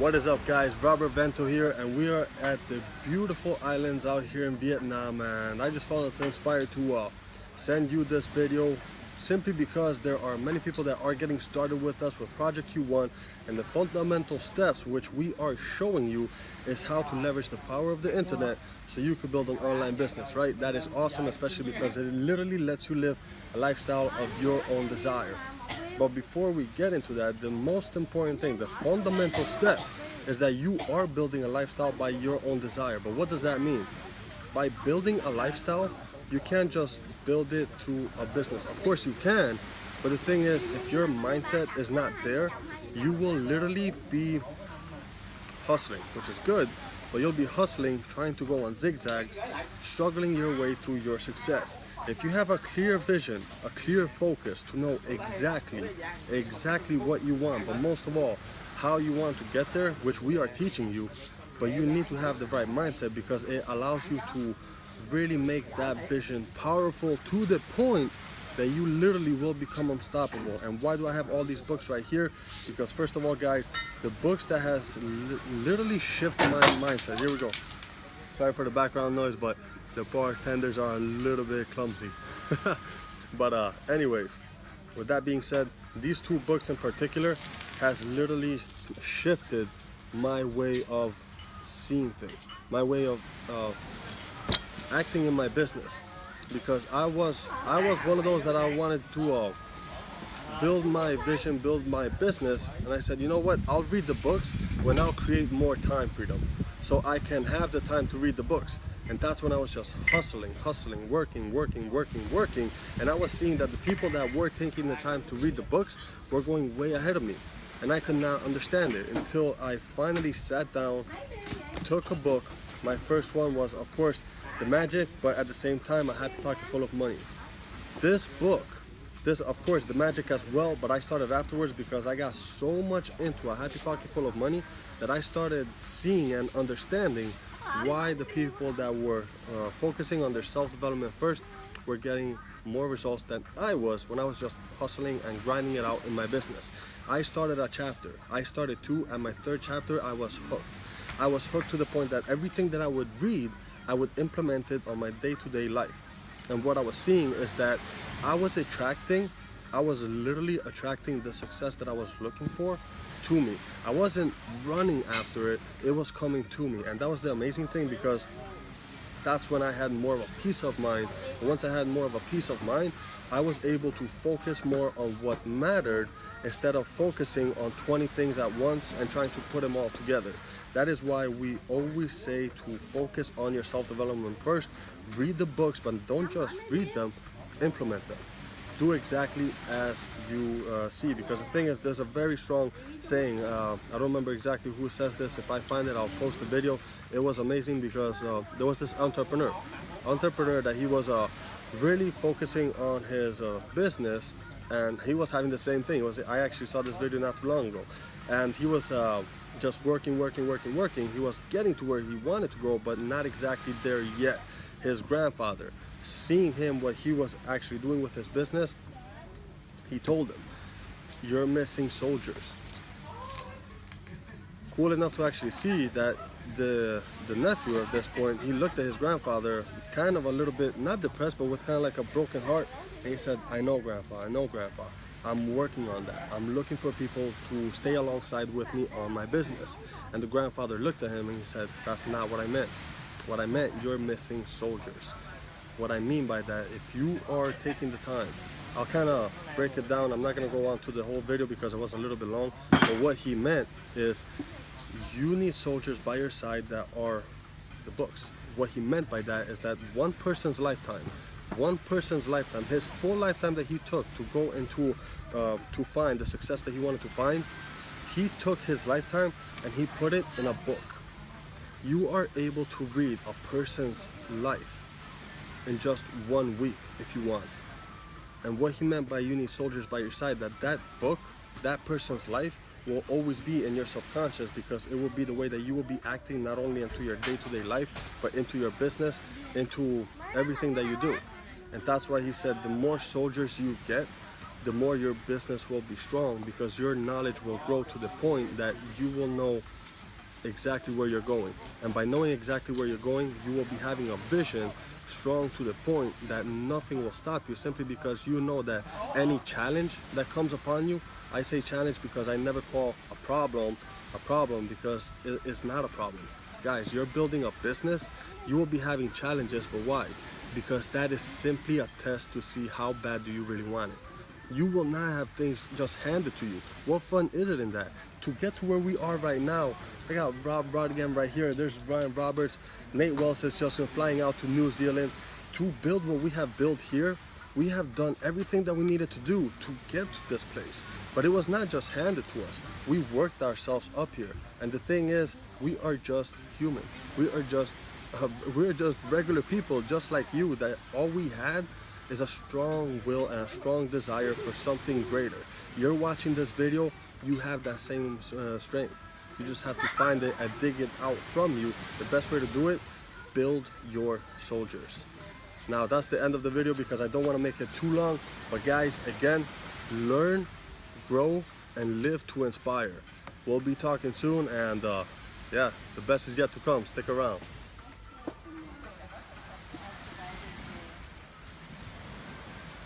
What is up, guys? Robert Vento here, and we are at the beautiful islands out here in Vietnam, and I just felt inspired to send you this video simply because there are many people that are getting started with us with Project Q1, and the fundamental steps which we are showing you is how to leverage the power of the internet so you could build an online business, right? That is awesome, especially because it literally lets you live a lifestyle of your own desire. But before we get into that, the most important thing, the fundamental step, is that you are building a lifestyle by your own desire. But what does that mean? By building a lifestyle, you can't just build it through a business. Of course you can, but the thing is, if your mindset is not there, you will literally be hustling, which is good, but you'll be hustling, trying to go on zigzags, struggling your way through your success. If you have a clear vision, a clear focus to know exactly what you want, but most of all, how you want to get there, which we are teaching you, but you need to have the right mindset because it allows you to really make that vision powerful to the point that you literally will become unstoppable. And why do I have all these books right here? Because first of all, guys, the books that has literally shifted my mindset. Here we go. Sorry for the background noise, but the bartenders are a little bit clumsy. But anyways, with that being said, these two books in particular has literally shifted my way of seeing things, my way of acting in my business. Because I was one of those that I wanted to build my vision, build my business, and I said, you know what, I'll read the books when I'll create more time freedom, so I can have the time to read the books. And that's when I was just hustling, working, and I was seeing that the people that were taking the time to read the books were going way ahead of me, and I could not understand it until I finally sat down, took a book. My first one was, of course, The Magic, but at the same time, A Happy Pocket Full of Money. This book, of course, The Magic as well, but I started afterwards because I got so much into A Happy Pocket Full of Money that I started seeing and understanding why the people that were focusing on their self-development first were getting more results than I was when I was just hustling and grinding it out in my business. I started a chapter, I started two, and my third chapter, I was hooked. I was hooked to the point that everything that I would read, I would implement it on my day-to-day life. And what I was seeing is that I was literally attracting the success that I was looking for to me. I wasn't running after it, it was coming to me. And that was the amazing thing, because that's when I had more of a peace of mind. And once I had more of a peace of mind, I was able to focus more on what mattered instead of focusing on 20 things at once and trying to put them all together. That is why we always say to focus on your self-development first. Read the books, but don't just read them, implement them. Do exactly as you see, because the thing is, there's a very strong saying, I don't remember exactly who says this. If I find it, I'll post the video. It was amazing because there was this entrepreneur that he was really focusing on his business, and he was having the same thing. I actually saw this video not too long ago, and he was just working. He was getting to where he wanted to go, but not exactly there yet. His grandfather, seeing him, what he was actually doing with his business, he told him, you're missing soldiers. Cool enough to actually see that the nephew at this point, he looked at his grandfather kind of a little bit, not depressed, but with kind of like a broken heart, and he said, I know grandpa, I'm working on that. I'm looking for people to stay alongside with me on my business. And the grandfather looked at him and he said, that's not what I meant. What I meant, you're missing soldiers. What I mean by that, if you are taking the time, I'll kind of break it down. I'm not going to go on to the whole video because it was a little bit long. But what he meant is you need soldiers by your side that are the books. What he meant by that is that one person's lifetime, his full lifetime that he took to go into, to find the success that he wanted to find, he took his lifetime and he put it in a book. You are able to read a person's life in just 1 week if you want. And what he meant by you need soldiers by your side, that book, that person's life will always be in your subconscious, because it will be the way that you will be acting not only into your day-to-day life, but into your business, into everything that you do. And that's why he said the more soldiers you get, the more your business will be strong, because your knowledge will grow to the point that you will know exactly where you're going. And by knowing exactly where you're going, you will be having a vision strong to the point that nothing will stop you, simply because you know that any challenge that comes upon you, I say challenge because I never call a problem because it's not a problem. Guys, you're building a business, you will be having challenges, but why? Because that is simply a test to see how bad do you really want it. You will not have things just handed to you. What fun is it in that? To get to where we are right now, I got Rob Rodgam right here, there's Ryan Roberts, Nate Wells is just flying out to New Zealand. To build what we have built here, we have done everything that we needed to do to get to this place. But it was not just handed to us. We worked ourselves up here. And the thing is, we are just human. We're just regular people, just like you, that all we had is a strong will and a strong desire for something greater. You're watching this video, you have that same strength. You just have to find it and dig it out from you. The best way to do it, build your soldiers. Now that's the end of the video because I don't want to make it too long. But guys, again, learn, grow, and live to inspire. We'll be talking soon, and yeah, the best is yet to come. Stick around.